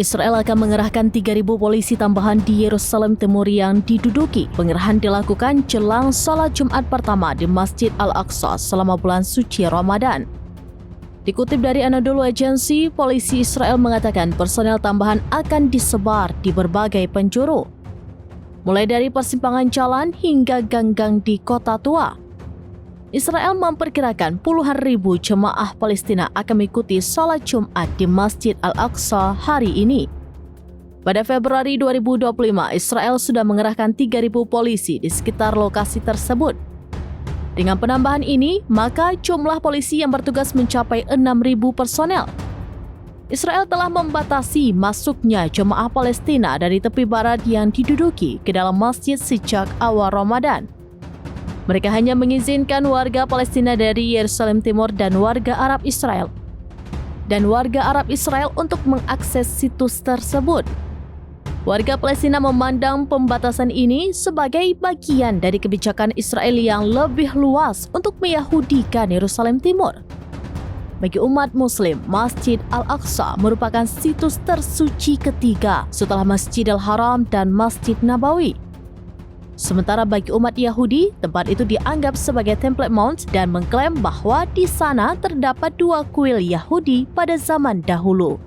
Israel akan mengerahkan 3.000 polisi tambahan di Yerusalem Timur yang diduduki. Pengerahan dilakukan jelang salat Jumat pertama di Masjid Al-Aqsa selama bulan suci Ramadan. Dikutip dari Anadolu Agency, polisi Israel mengatakan personel tambahan akan disebar di berbagai penjuru, mulai dari persimpangan jalan hingga gang-gang di kota tua. Israel memperkirakan puluhan ribu jemaah Palestina akan mengikuti salat Jumat di Masjid Al-Aqsa hari ini. Pada Februari 2025, Israel sudah mengerahkan 3.000 polisi di sekitar lokasi tersebut. Dengan penambahan ini, maka jumlah polisi yang bertugas mencapai 6.000 personel. Israel telah membatasi masuknya jemaah Palestina dari tepi barat yang diduduki ke dalam masjid sejak awal Ramadan. Mereka hanya mengizinkan warga Palestina dari Yerusalem Timur dan warga Arab Israel untuk mengakses situs tersebut. Warga Palestina memandang pembatasan ini sebagai bagian dari kebijakan Israel yang lebih luas untuk meyahudikan Yerusalem Timur. Bagi umat Muslim, Masjid Al-Aqsa merupakan situs tersuci ketiga setelah Masjidil Haram dan Masjid Nabawi. Sementara bagi umat Yahudi, tempat itu dianggap sebagai Temple Mount dan mengklaim bahwa di sana terdapat 2 kuil Yahudi pada zaman dahulu.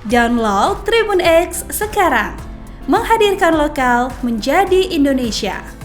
Download Tribun X sekarang, menghadirkan lokal menjadi Indonesia.